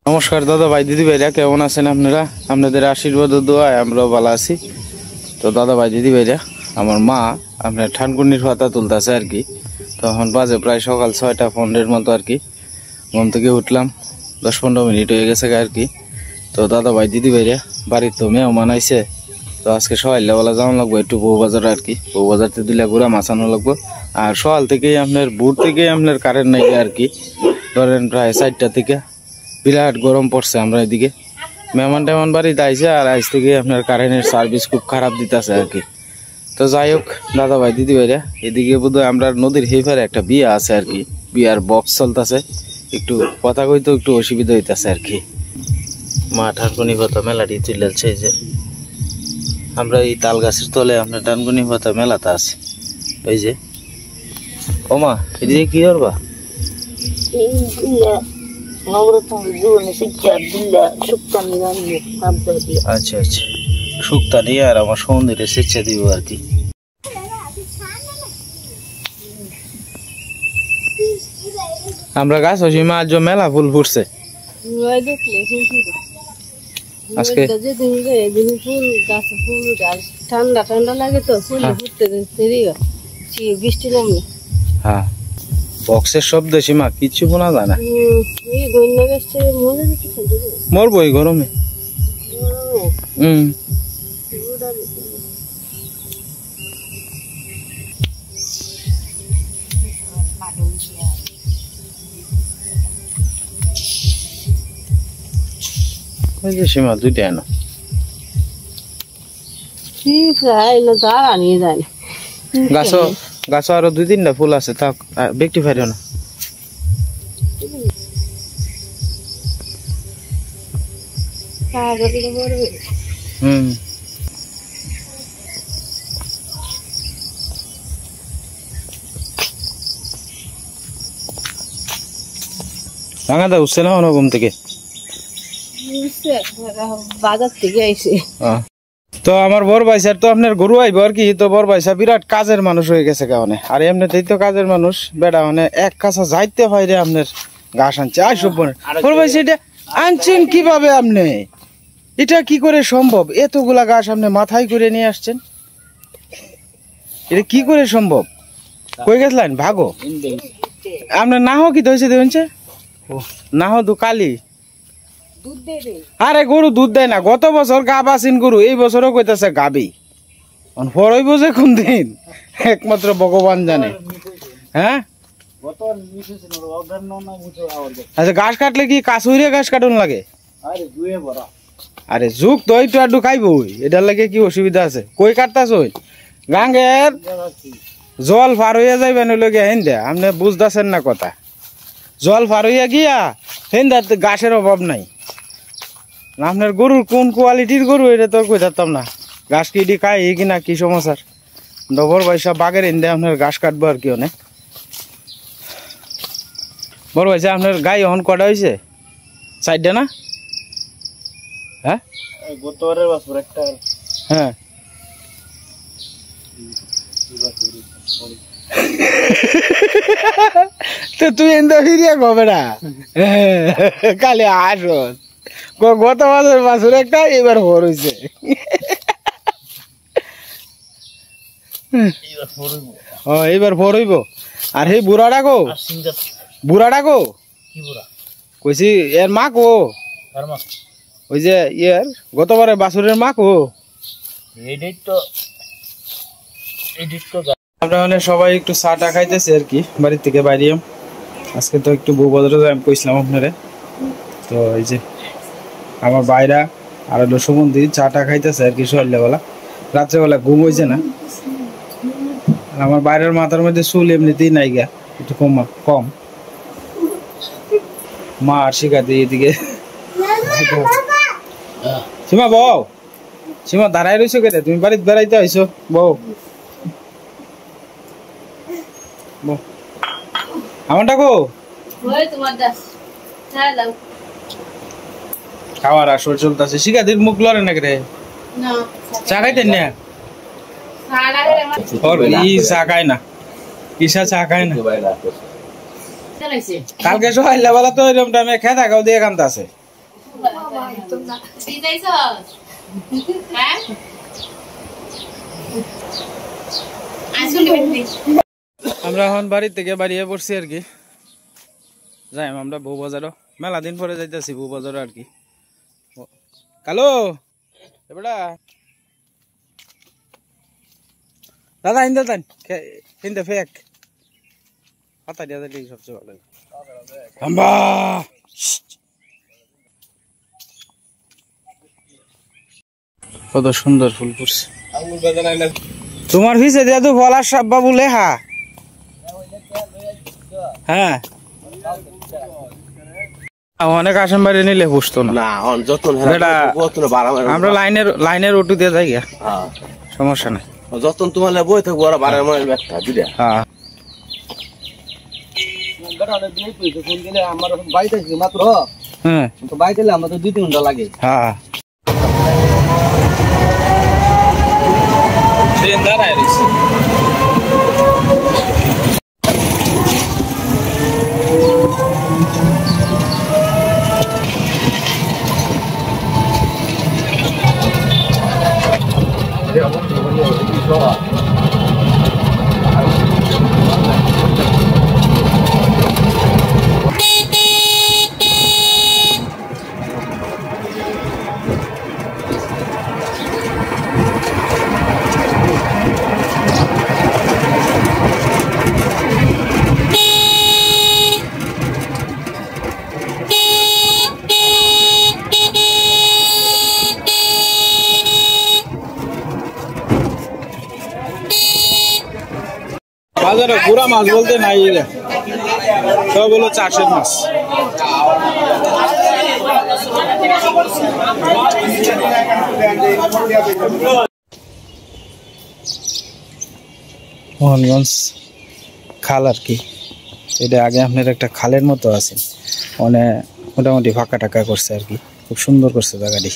নমস্কার দাদা ভাই দিদি ভাইরা, কেমন আছেন আপনারা? আপনাদের আশীর্বাদ ও দোয়ায় আমরাও ভালো আছি। তো দাদা ভাই দিদি ভাইরা, আমার মা আপনার ঠানকুনির পাতা তুলতেছে আর কি। তখন বাজে প্রায় সকাল 6টা-15 মতো আর কি। ঘুম থেকে উঠলাম, 10-15 মিনিট হয়ে গেছে আর কি। তো দাদা ভাই দিদি ভাইরা, বাড়ির তো মেহমান আইছে। তো আজকে সকালবেলা যাওয়া লাগবো একটু বউবাজার আর কি। বউবাজারতে দিলে ঘুরা মাছানো লাগবো। আর সকাল থেকেই আপনার ভোর থেকেই আপনার কারেন্ট নাই আর কি। ধরেন প্রায় 4টা থেকে বিরাট গরম পড়ছে। আমরা এদিকে মেহমান টেমন বাড়িতে আইসে, আর আইস থেকে আপনার কারেন্টের সার্ভিস খুব খারাপ দিতেছে আর কি। তো যাই হোক দাদা ভাই দিদি ভাইরা, এদিকে বোধহয় আমরা নদীর হেফারে একটা বিয়ে আছে আর কি। বিয়ার বক্স চলতেছে, একটু কথা কইতে একটু অসুবিধা হইতেছে আর কি। মা ঠানকুনি পাতা মেলাটি চলেছে, যে আমরা এই তাল গাছের তলে আপনার ঠানকুনি পাতা মেলাতে আছে। ওই যে ও মা, এদিকে কি করবা? আচ্ছা আচ্ছা, শুক্তা নিয়ে আর আমার সন্ধ্যে স্বেচ্ছা দিব আর কি। আমরা গাছ অসীমা আজ মেলা ফুল ফুটছে আজকে। ঠান্ডা ঠান্ডা লাগে তো ফুল ফুটতে বৃষ্টি নামে। হ্যাঁ, বক্সের শব্দ সীমা কিচ্ছু শোনা যায় না। মরবো এই গরমে। সীমা দুইটা এনো গাছ আরো 2-3টা ফুল আছে, তা ব্যক্তি ফাইল না। ভাঙা দা উঠছে না ঘুম থেকে? বাজার থেকে আইছে। তো আমার বড় ভাইসার তো আপনার গরু আইব আর কি। তো বড় ভাইসা বিরাট কাজের মানুষ হয়ে গেছে কারণে। আর এমনিতেই তো কাজের মানুষ বেড়া, মানে এক কাছা যাইতে হয় রে আপনার ঘাস আনছে। বড় ভাইসা এটা আনছেন কিভাবে আপনি? এটা কি করে সম্ভব? এতগুলা ঘাস আপনি মাথায় করে নিয়ে আসছেন, এটা কি করে সম্ভব? কই গেছিলেন? ভাগো আপনার নাহ কি ধরেছে দেখছে? নাহ দু কালি। আরে গরু দুধ দেয় না। গত বছর গা বাসিন গরু, এই বছরও কইতাছে গাবি। ফরইব যে কোন দিন একমাত্র ভগবান জানে। হ্যাঁ, আচ্ছা ঘাস কাটলে কি কাছুইরে ঘাস কাটুন লাগে? আরে যুগ তো একটু আড্ডু খাইবই, এটার লাগে কি অসুবিধা আছে? কই কাটতাছ? ওই গাঙ্গের জল পার হইয়া যাইবেন লগে হেন দে। আপনি বুঝতেছেন না কথা। জল পার হইয়া গিয়া হেন দে, ঘাসের অভাব নাই। আপনার গরুর কোন কোয়ালিটির গরু এটা তো কই থাকতাম না। ঘাস কি ডি খাই কিনা কি সমস্যার? ডবর পয়সা বাগের এনে আপনার ঘাস কাটবো আর কি। অনেক বড় ভাইসা আপনার গাই এখন কটা হয়েছে? 4টা না? হ্যাঁ, হ্যাঁ তো তুই এনে ফিরিয়া কবে না কালে আসো। গত বছর বাছুর একটা, এবার ভোর হয়েছে। এবার ভোর হইব। আর সেই বুড়াটা গো, বুড়াটা গো কইছি এর মা কো? ওই যে ইয়ের গতবারে বাছুরের মা কো? আমরা মানে সবাই একটু চাটা খাইতেছি আর কি বাড়ির থেকে বাইরে। আজকে তো একটু বউবাজারে আমি কইছিলাম আপনারে। তো এই যে আমার বাইরা আর হলো সুমন্দি চাটা খাইতেছে আর কি সন্ধ্যাবেলা। রাত্রেবেলা ঘুম হয়েছে না। আর আমার বাইরের মাথার মধ্যে চুল এমনিতেই নাই গা, একটু কম। মা আর শিখা দিই এদিকে। সীমা বউ, সীমা দাঁড়াই রয়েছো কেটে? তুমি বাড়িতে বেড়াইতে আইছো? বউ আমার ডাকো। খাওয়ার আসর চলতেছে। শিখাদির মুখ লড়ে নাকি রে? চা খাইতেন না? চা খায় না, কিসা চা খায় না। কালকে সকালবেলা তো এরকম টাইমে খেয়ে থাকাও দিয়ে কান্তা আছে। আমরা এখন বাড়ি থেকে বাড়িয়ে পড়ছি আর কি, যাই আমরা বউ বাজারও, মেলা দিন পরে যাইতেছি বউ বাজারও আর কি। কালো এবারে দাদা হিন্দা দেন হিন্দা ফেক হাতা দিয়া দিলে সবচেয়ে ভালো। কত সুন্দর ফুল ফুটছে। তোমার ফিসে দিয়া তো ফলার বাবু লেখা। হ্যাঁ অনেক আসন বাইরে নিলে বুঝতো না, আমরা লাইনের ওটু দিয়ে যাই গা, সমস্যা নাই। যতন তোমার বই থাকবো ওরা 12 মাইল ব্যাগটা দিলে। হ্যাঁ আমার বাড়িতে মাত্র হ্যাঁ বাড়িতে আমার তো 2-3 ঘন্টা লাগে। হ্যাঁ বাজারে পুরা মাছ বলতে নাই, সব হলো চাষের মাছ। মোহনগঞ্জ খাল আর কি, এটা আগে আপনার একটা খালের মতো আছে, অনেক মোটামুটি ফাঁকা টাকা করছে আর কি, খুব সুন্দর করছে জায়গাটি।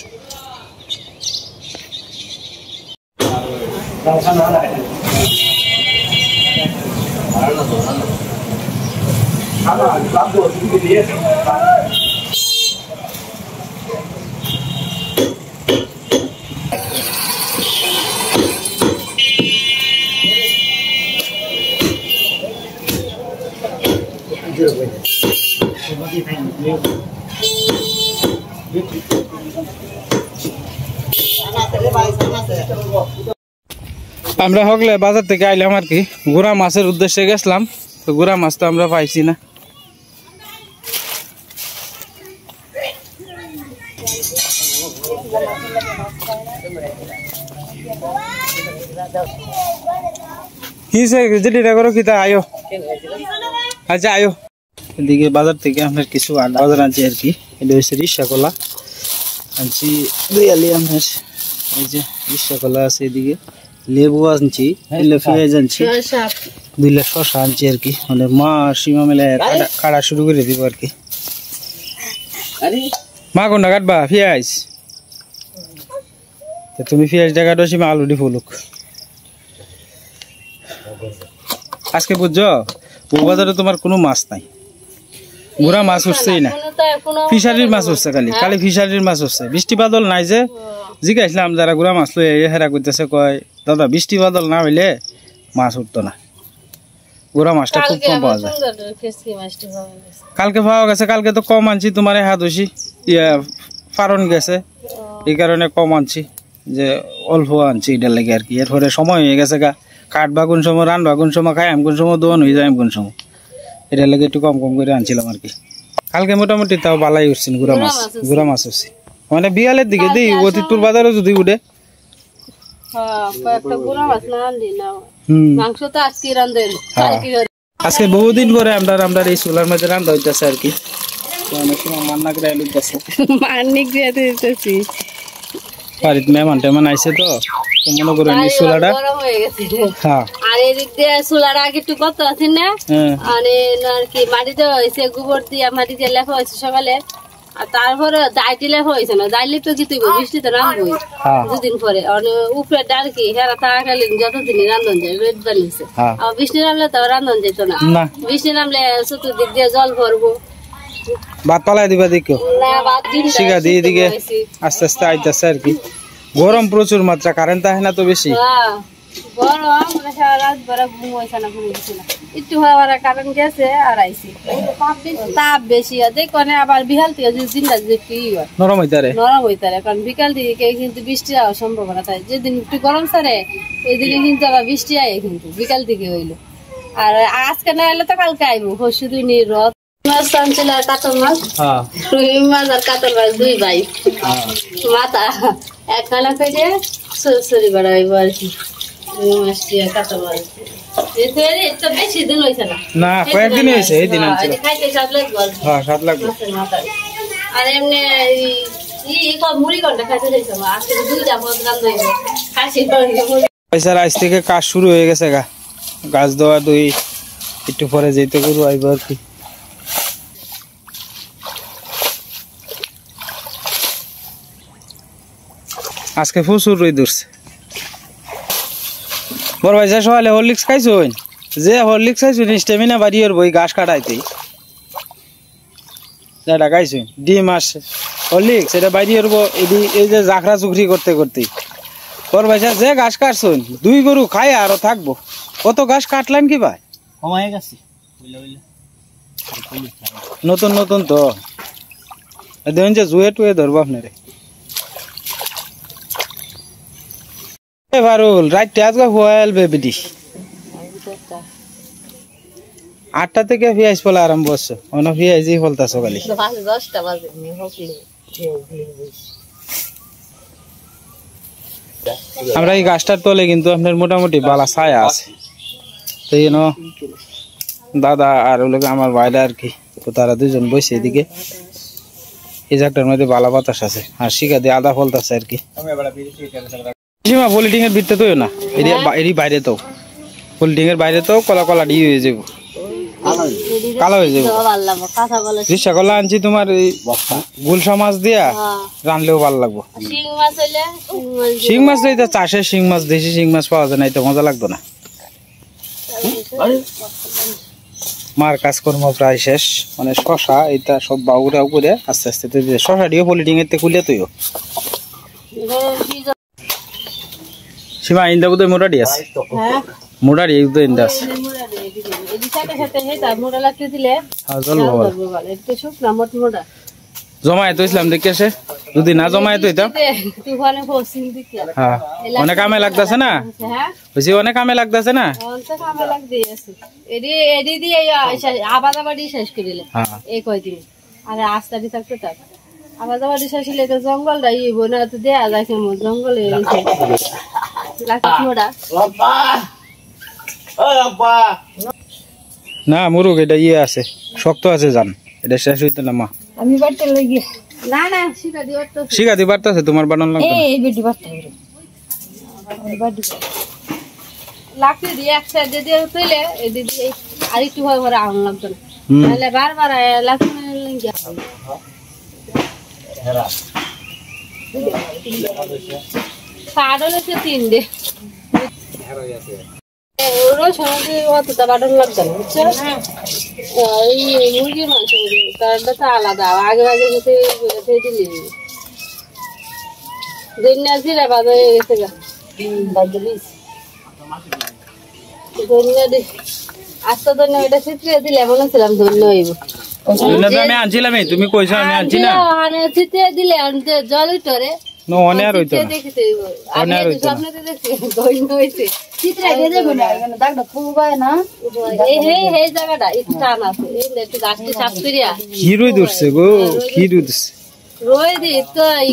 আমরা হগলে বাজার থেকে আইলাম আর কি, গুড়া মাছের উদ্দেশ্যে গেছিলাম, তো গুড়া মাছ তো আমরা পাইছি না। কি যেটা করো কি তা আয়ো, আচ্ছা আয়ো। এদিকে বাজার থেকে আপনার কিছু বাজার আনছি আর কি, এটা হচ্ছে রিক্সা কলা আনছি 2 আলি, আপনার এই যে রিক্সা কলা আছে, এদিকে লেবু আনছি, পেঁয়াজ আনছি, 2 লাখ শসা আনছি আর কি, মানে মা সীমা মেলে কাটা শুরু করে দিব আর কি। মা কোনটা কাটবা? পেঁয়াজ, তুমি পেঁয়াজটা কাটো, সীমা আলু দি ফুলুক। আজকে বুঝছো বউ বাজারে তোমার কোনো মাছ নাই, গুড়া মাছ উঠছেই না, ফিশারির মাছ উঠছে, খালি ফিশারির মাছ উঠছে। বৃষ্টি বাদল নাই যে, জিজ্ঞাসলাম যারা গুড়া মাছ লই হেরা করতেছে, কয় দাদা বৃষ্টি বাদল না হইলে মাছ উঠতো না, গুড়া মাছটা খুব কম পাওয়া যায়। কালকে পাওয়া গেছে, কালকে তো কম আনছি, তোমার হাত হইছি ফারন গেছে, এই কারণে কম আনছি, যে অল্প আনছি এটার লাগে আর কি। এরপরে সময় হয়ে গেছে গা, কাটবা কোন সময়, রান্না কোন সময়, খাই কোন সময়, দোয়ান হয়ে যায় কোন সময়, এটার লাগে একটু কম কম করে আনছিলাম আর কি। কালকে মোটামুটি তাও বালাই উঠছেন গুড়া মাছ উঠছি, মানে বিয়ালের দিকে দিই অতীতপুর বাজারে যদি উঠে। আজকে বহুদিন পরে আমরা এই চুলার মধ্যে রান্না হইতেছে আর কি, অনেক সময় মান্না করে লইতেছে, বাড়িতে মেহমান টেমান আইসে তো মনে করেন এই চুলাটা হ্যাঁ, আর এদিক দিয়ে চুলাটা আগে একটু কত আছে না, মানে আর কি মাটিতে হয়েছে, গোবর দিয়ে মাটি দিয়ে লেখা হয়েছে সকালে, আর তারপরে দাইটি লেখা হয়েছে না, দাইলে তো কি তুই বৃষ্টিতে রান্ধবই 2 দিন পরে, উপরে ডাল কি হেরা থাকাকালীন যতদিনই রান্ধন যায় রোদ বানিয়েছে, আর বৃষ্টি নামলে তো রান্ধন যেত না, বৃষ্টি নামলে চতুর্দিক দিয়ে জল ভরবো, ভাত পালাই দিবা দেখো না বাদ দিন শিখা দিয়ে এদিকে আস্তে আস্তে আইতেছে আর কি গরম প্রচুর মাত্রা কারেন্ট থাকে না তো বেশি গরম মানে সারা রাত ভরা ঘুম হয়েছে না ঘুম হয়েছে না একটু হওয়ার কারণ গেছে আর আইসি তাপ বেশি দেখো আবার বিহাল থেকে যদি দিনটা যদি একটু নরম হইতারে নরম হইতারে কারণ বিকাল দিকে কিন্তু বৃষ্টি হওয়ার সম্ভাবনা থাকে যেদিন একটু গরম ছাড়ে ওই দিনে কিন্তু আবার বৃষ্টি আয় কিন্তু বিকাল দিকে হইলো আর আজকে না এলে তো কালকে আইবো পরশু দিন রথ মাছ টানছিল আর কাতল মাছ রুই মাছ আর কাতল মাছ দুই ভাই মাথা একখানা করে সরি বাড়াইবো আর কি রুই মাছ দিয়ে কাতল মাছ বেশি দিন হয়েছে না কয়েকদিন হয়েছে এই দিন খাইতে স্বাদ লাগবে স্বাদ লাগবে আর এমনি মুড়ি ঘন্টা খাইতে চাইছো আজকে দুইটা প্রোগ্রাম হইব খাসি পয়সার আজ থেকে কাজ শুরু হয়ে গেছে গাছ দেওয়া দুই একটু পরে যেতে করবো আইব আর কি আজকে প্রচুর রোদ উঠছে বড় ভাই যা সকালে হরলিক্স খাইছো যে হরলিক্স খাইছো স্টেমিনা বাড়িয়ে বই ঘাস কাটাইতে যেটা খাইছো ডিম আসছে হরলিক্স এটা বাড়িয়ে এই যে জাখরা চুকরি করতে করতে বড় ভাই যে ঘাস কাটছো দুই গরু খাই আরো থাকবো কত ঘাস কাটলেন কি ভাই নতুন নতুন তো দেখুন যে জুয়ে টুয়ে ধরবো আপনারে ভারুল রাইতে আজকে হোয়াল বেবিডি 8টা থেকে পেঁয়াজ ফলা আরম্ভ করছো অন্য পেঁয়াজই ফলতাছো খালি 10টা বাজে আমরা এই গাছটার তলে কিন্তু আপনার মোটামুটি বালা ছায়া আছে তো দাদা আর ওগুলো আমার বাইরে আর কি তো তারা দুজন বসে এদিকে এই জায়গাটার মধ্যে বালা বাতাস আছে আর শিখা দিয়ে আদা ফলতাছে আর কি সীমা পলিটিং এর ভিতরে তো না এরই বাইরে তো পলিটিং এর বাইরে তো কলা কলা দিয়ে হয়ে যাবো কালো হয়ে যাবো রিক্সা কলা আনছি তোমার এই গুলশা মাছ দিয়া রানলেও ভালো লাগবো শিং মাছ তো চাষের শিং মাছ দেশি শিং মাছ পাওয়া যায় না এটা মজা লাগতো না মার কাজকর্ম প্রায় শেষ মানে শশা এটা সব বাউরা উপরে আস্তে আস্তে শশা দিয়ে পলিটিং এর খুলে তুইও সীমা ইন্দা বোধ মোটাটি আছে মোটাটি একদম ইন্দা আছে জমায়েত হয়েছিলাম দেখে যদি না জমায়েত হইতাম অনেক কামে লাগতেছে না বুঝছি অনেক কামে লাগতেছে না আবাদাবাড়ি শেষ করিলে এই কয়দিন আর আস্তাটি থাকতো তার আবাদাবাড়ি শেষ হলে তো জঙ্গলটা ইব না তো দেয়া যায় জঙ্গলে না মুরুগ এটা ইয়ে আছে শক্ত আছে জান এটা শেষ হইতো না মা আমি বাড়তে লাগি না না শিখা দি বাড়তেছে তোমার বানান লাগবে এই বেটি বাড়তে হবে লাকড়ি দিয়ে এক সাইড দিয়ে তুইলে এই দিদি আর একটু হয় ঘরে আগুন লাগতো না তাহলে বারবার লাকড়ি লাগিয়ে সাড়ে 3 অতটা বাটন লাগতো না বুঝছো এই মুরগির মাংস কারণটা তো আলাদা আগে আগে দিলি ধন্যা জিরা বাজা হয়ে গেছে ধন্যা দি আস্তে ধন্য এটা ছিটকে দিলে মনে ছিলাম ধন্য হইব আমি আনছিলাম তুমি কইছো আমি আনছি না ছিটকে দিলে জল উঠরে নো অনেক হইতো না অনেক হইতো না আপনাদের দেখছি ধন্য হইছে চিত্রা গেছে গুনা দাগটা ফুবায় না এই জায়গাটা একটু টান আছে এই একটু গাছটি সাফ করিয়া কি রই দূরছে গো কি রইছে রই দি তো এই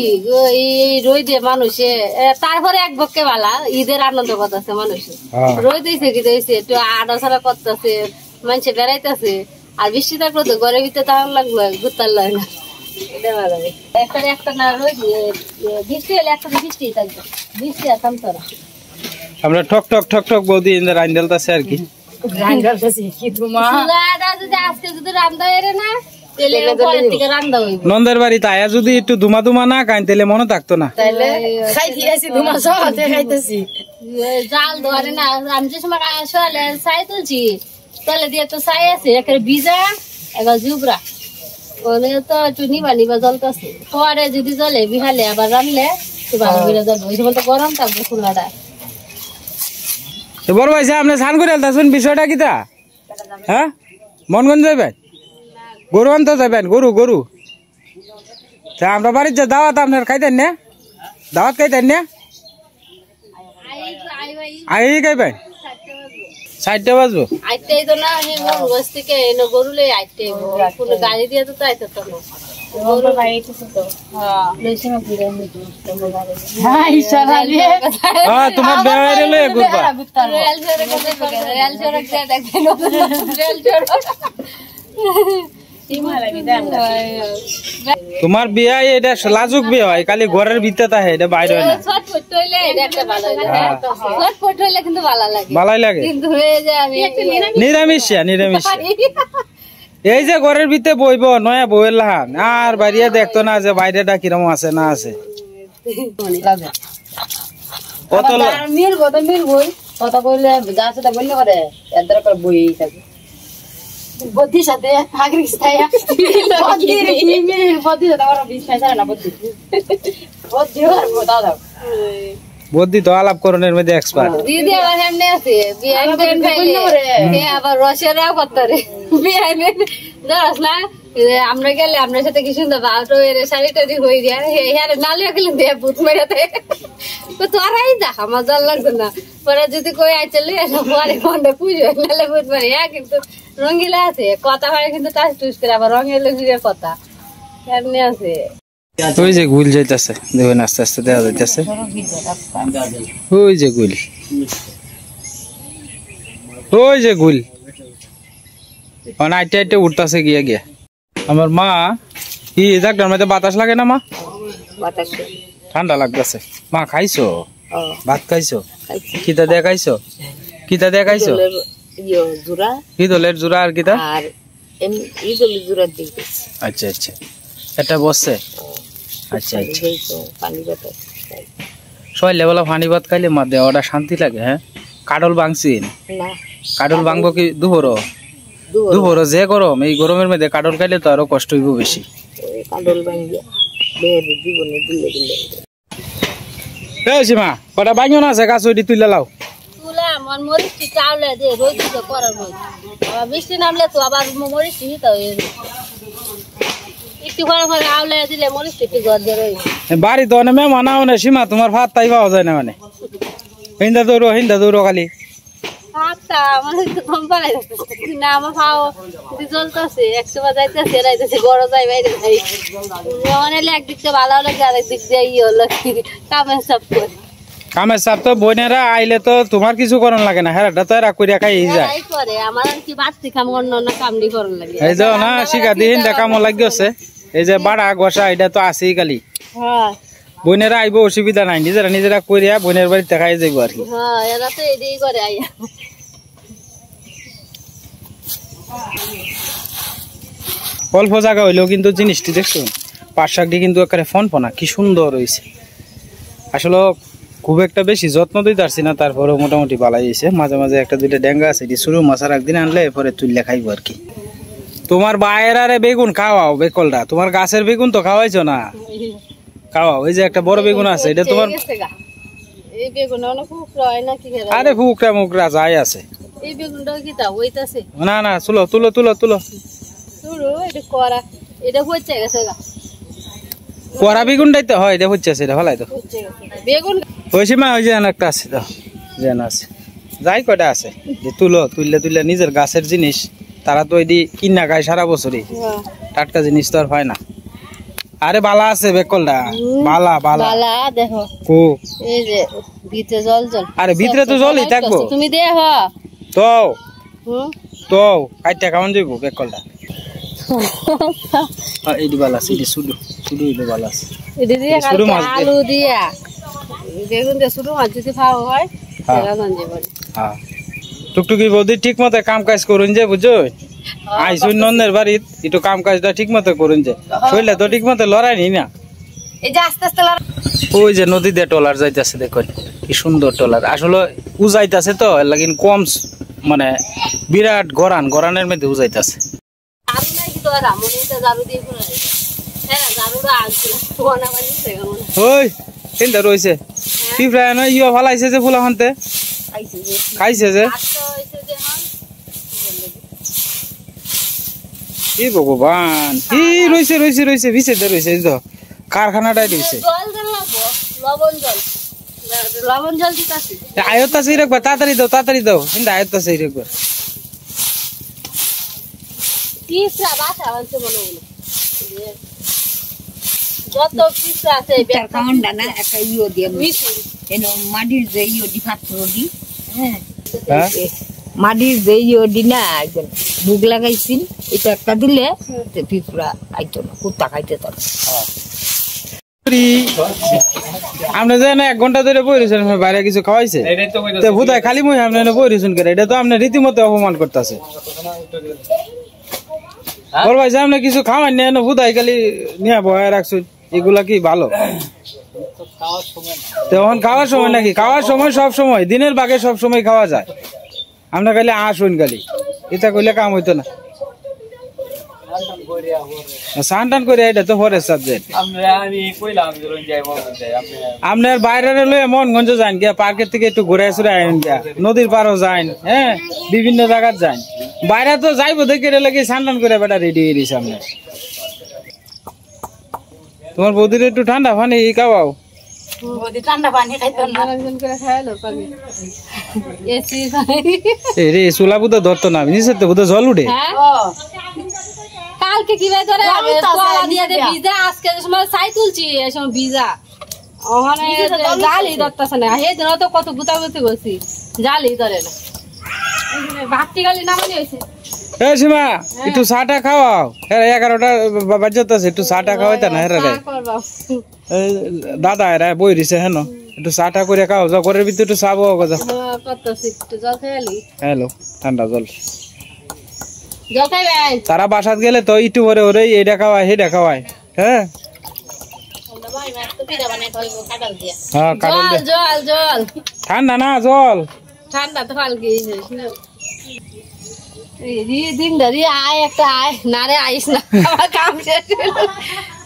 রই দিয়ে মানুষে তারপরে এক বক্কে বালা ঈদের আনন্দ করতেছে মানুষে রই দিয়েছে কি দিয়েছে একটু আড়াছাড়া করতেছে মানুষে বেড়াইতেছে আর বৃষ্টি থাকলো তো ঘরের ভিতরে তাহলে লাগলো ঘুরতার লাগে না এটা ভালো একটা না রই বৃষ্টি হলে একটা বৃষ্টি থাকবে বৃষ্টি আর থামতো না আমরা ঠক ঠক ঠক ঠক বৌদি ইন্দা রাইন দেলতাছে আর কি রাইন দেলতাছে কি তোমা সুলাটা যদি আজকে যদি রান্দা এরে না তেলে পরের দিকে রান্দা হইব নন্দের বাড়ি তায়া যদি একটু দুমা দুমা না খাই তাহলে মনে থাকতো না তাইলে খাইতে আছি দুমা সহাতে খাইতেছি জাল ধরে না আমি যে সময় সকালে ছাই তুলছি তাহলে দিয়ে তো ছাই আছে একেবারে ভিজা এবার জুবরা ওনে তো একটু নিবা নিবা জ্বলতেছে পরে যদি জ্বলে বিহালে আবার রানলে একটু ভালো করে জ্বলবে ওই সময় তো গরম থাকবে চুলাটা বড় ভাই আপনি স্নান করে আলতাছেন বিষয়টা কিতা হ্যাঁ মনগঞ্জ যাবেন গরু আনতে যাবেন গরু গরু তা আমরা বাড়ির যে দাওয়াত আপনার খাইতেন না দাওয়াত খাইতেন না আই খাইবেন 4টা বাজবো আইতেই তো না আমি মনগঞ্জ থেকে এনে গরু লই আইতে কোনো গাড়ি দিয়ে তো আইতে তো না গরু বাইতেছে তো হ্যাঁ লেসিমা পুরো হ্যাঁ ইশারা দিয়ে হ্যাঁ তোমার বেয়ারে লয়ে ঘুরবা রেল সড়ক দিয়ে দেখেন রেল সড়ক তোমার বিয়া এটা লাজুক বিয়ে হয় খালি ঘরের ভিতরে থাকে এটা বাইরে হয় না ছটফট হইলে এটা একটা ভালো লাগে ছটফট হইলে কিন্তু ভালো লাগে ভালোই লাগে কিন্তু হয়ে যায় আমি নিরামিষ এই যে ঘরের ভিতরে বইব নয়া বইয়ের লাহান আর বাইরে দেখতো না যে বাইরেটা কিরম আছে না আছে কত মিলবো তো মিলবই কথা বললে গাছটা বললে করে এদের করে বই থাকে বদ্দির সাথে আগরিস তাইয়া বদ্দির সাথে আমার বিশ্বাস হয় না বদ্দি বদ্দি আর দাদা বুদ্ধি তো আলাপ করণের মধ্যে এক্সপার্ট দিদি আবার এমনি আছে বিআইন দেন ভাইলে কে আবার রসেরাও করতে রে বিআইন ধরস না আমরা গেলে আপনার সাথে কি সুন্দর ভাউটো এর শাড়িটারি হয়ে যায় হ্যাঁ নালিও গেলে দিয়ে ভূত মেরাতে তো তোরাই দেখা মজা লাগছে না পরে যদি কই আই চলে পরে মনটা পুজো নালে ভূত মেরে হ্যাঁ কিন্তু রঙিলা আছে কথা হয় কিন্তু টাস টুস করে আবার রঙের লোকের কথা এমনি আছে ওই যে গুল যাইতেছে দেখবেন আস্তে আস্তে দেখা যাইতেছে ওই যে গুল ওই যে গুল আইটে আইটে উঠতেছে গিয়া গিয়া আমার মা কি ডাক্তার মধ্যে বাতাস লাগে না মা ঠান্ডা লাগতেছে মা খাইছো ভাত খাইছো কিতা দিয়ে খাইছো কিতা দিয়ে খাইছো ঈদলের জোড়া আর কিতা আচ্ছা আচ্ছা এটা বসছে আচ্ছা আচ্ছা শৈলে বলা পানি ভাত খাইলে মা দেওয়াটা শান্তি লাগে হ্যাঁ কাডল ভাঙছিন কাডল ভাঙবো কি দুপুরও যে গরম এই গরমের মধ্যে কাডল খাইলে তো আরো কষ্ট হইব বেশি সীমা কটা বাঙিও না আছে গাছ ওইটি তুলে লাও আমার মরিচটি চাউলে দিয়ে রোদ দিতে করার মধ্যে আবার বৃষ্টি নামলে তো আবার মরিচটি নিতে হয় একটু ঘরে ঘরে আউলে দিলে মরিচটি একটু ঘর দিয়ে রইবে বাড়ি তো অনেক মেহমানাও না সীমা তোমার ভাত তাই পাওয়া যায় না মানে হিন্দা দৌড়ো খালি ভাতটা আমার একটু দম পালাই না আমার খাও জ্বলতেছে 100 বার যাইতেছে রাইতেছে গড় যাই বাইরে যাই মানে একদিক দিয়ে ভালো লাগে আর একদিক দিয়ে ই হলো কামের সব করে কামের চাপ তো বোনেরা আইলে তো তোমার কিছু করার লাগে না হ্যাঁ তো এরা করিয়া খাই যায় করে আমার কি বাড়তি কাম অন্য কামড়ি করার লাগে এই যাও না শিখা দিন কামও লাগিয়েছে এই যে বাড়া গোসা এটা তো আছেই খালি হ্যাঁ বোনেরা আইব অসুবিধা নাই নিজেরা করিয়া বোনের বাড়িতে খাই যাইব আর কি হ্যাঁ এরা তো এটাই করে আইয়া অল্প জায়গা হইলেও কিন্তু জিনিসটি দেখছো পাট শাকটি কিন্তু একেবারে ফনফনা কি সুন্দর হয়েছে আসলে খুব একটা বেশি যত্ন দিতে পারছি না তারপরেও মোটামুটি ভালাই হয়েছে মাঝে মাঝে একটা দুইটা ডেঙ্গা আছে এটি শুরু মাছার একদিন আনলে এরপরে তুললে খাইব আর কি তোমার বাইরের আরে বেগুন খাওয়াও বেকলটা তোমার গাছের বেগুন তো খাওয়াইছো না খাওয়াও ওই যে একটা বড় বেগুন আছে এটা তোমার এই বেগুন অনেক ফুকরা হয় না কি আরে ফুকরা মুকরা যাই আছে এই বেগুনটা কি তা হইতাছে না না তুলো তুলো তুলো তুলো শুরু এটা করা এটা হচ্ছে গেছে গা কড়া বেগুনটাই তো হয় এটা হচ্ছে সেটা ভালাই তো বেগুন ওই সময় ওই যে একটা আছে তো যেন আছে যাই কয়টা আছে যে তুললে নিজের গাছের জিনিস তারা তো এদি কিনা খায় সারা বছরই টাটকা জিনিস তো আর হয় না আরে বালা আছে বেকলটা বালা বালা বালা দেখো কো এই যে ভিতরে জল আরে ভিতরে তো জলই থাকবো তুমি দেহ তো কাইটা কেমন যাইব বেকলটা এইটি বালা আছে এটি শুধু হইলো বালা আছে এটা দিয়ে আলু দিয়া বেগুন দিয়ে শুধু মাছ যদি খাওয়া হয় সেটা জানতে পারি হ্যাঁ টুকটুকি বৌদি ঠিক মতো কাম কাজ করুন যে বুঝছো আইসুন নন্দের বাড়িত একটু কাম কাজটা ঠিক মতো করুন যে শরীরে তো ঠিক মতো লড়াই নি না এই যে আস্তে আস্তে ওই যে নদী দিয়ে টলার যাইতেছে দেখুন কি সুন্দর টলার আসলে উজাইতেছে তো লাগিন কম মানে বিরাট গরানের মধ্যে উজাইতেছে আর আমনিতে জারু দিয়ে পুরা হ্যাঁ জারুটা আছে তোনা বানিছে কেমন ওই তিনটা রইছে পিঁপড়া না ইয়া ফালাইছে যে ফুলা হনতে খাইছে যে খাইছে যে আচ্ছা হইছে যে হন কি ভগবান কি রইছে রইছে রইছে ভিসে দে রইছে এই তো কারখানাটাই রইছে জল দেন লাগবো লবণ জল দিতাছি আয়ত্তা সেই রাখবা তাড়াতাড়ি দাও কিন্তু আয়ত্তা সেই রাখবা পিসা বাসা আছে বলো যত পিসা আছে তার কামড়টা না একটা ইয়ে দিয়ে মিশু এন মাটির যে ইয়ে দি পাত্র দি হ্যাঁ হ্যাঁ মাটির যে ইয়ে দি না একজন বুক লাগাইছিল এটা একটা দিলে পিঁপড়া আইতো না কুত্তা খাইতে তার আপনি যে না 1 ঘন্টা ধরে বই রয়েছেন বাইরে কিছু খাওয়াইছে তো হুদায় খালি মই আপনি বই রয়েছেন করে এটা তো আপনি রীতিমতো অপমান করতেছে ওর ভাই সামনে কিছু খাওয়াই না হুদায় খালি নিয়ে বয়ে রাখছো এগুলা কি ভালো তখন খাওয়ার সময় নাকি খাওয়ার সময় সব সময় দিনের বাগে সব সময় খাওয়া যায় আমরা খালি আসুন খালি এটা কইলে কাম হইতো না স্নান টান করে এটা তো ফরেস্ট সাবজেক্ট আপনার বাইরে লয়ে মনগঞ্জ যান গিয়া পার্কের থেকে একটু ঘুরে আসুরে আইন গিয়া নদীর পারও যান হ্যাঁ বিভিন্ন জায়গার যান বাইরে তো যাইবো দেখে লাগে স্নান টান করে বেটা রেডি হয়ে দিস সামনে তোমার বৌদির একটু ঠান্ডা পানি খাওয়াও ঠান্ডা পানি খাইতো না আরেকজন করে খাইলো পানি এসি এই রে চুলা বুধা ধরতো না নিচে তো বুধা জল উঠে হ্যাঁ কালকে কি ভাই ধরে তোলা দিয়ে দে ভিজা আজকে সময় সাই তুলছি এই সময় ভিজা ওখানে জালি ধরতেছে না হে দিন তো কত গুতাগুতি করছি জালি ধরে না ভাতটি গালি নামানি হয়েছে এ সীমা একটু চাটা খাওয়াও হ্যাঁ 11টা বাজতে আছে একটু চাটা খাওয়াইতা না হ্যাঁ রে দাদা এরা বই দিছে হ্যাঁ একটু চাটা করে খাও যাও ঘরের ভিতরে একটু চাবো হ্যালো ঠান্ডা জল তারা বাসাত গেলে তো একটু পরে ওরে এটা খাওয়ায় সেটা খাওয়ায় হ্যাঁ হ্যাঁ কারণ জল জল ঠান্ডা না জল ঠান্ডা তো ফালকে দিন ধরি আয় একটা আয় না রে আইস না আমার কাম শেষ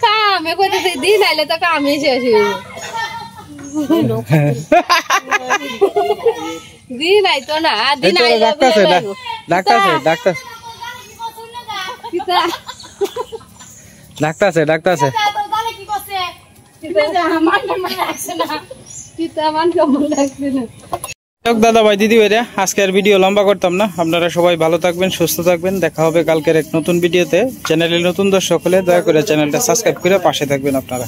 কামে করতেছি দিন আইলে তো কামে শেষ দিন আইতো না দিন আইলে ডাক্তারছে দাদা ভাই দিদি ভাইরা আজকের ভিডিও লম্বা করতাম না আপনারা সবাই ভালো থাকবেন সুস্থ থাকবেন দেখা হবে কালকের এক নতুন ভিডিওতে চ্যানেলে নতুন দর্শক হলে দয়া করে চ্যানেলটা সাবস্ক্রাইব করে পাশে থাকবেন আপনারা।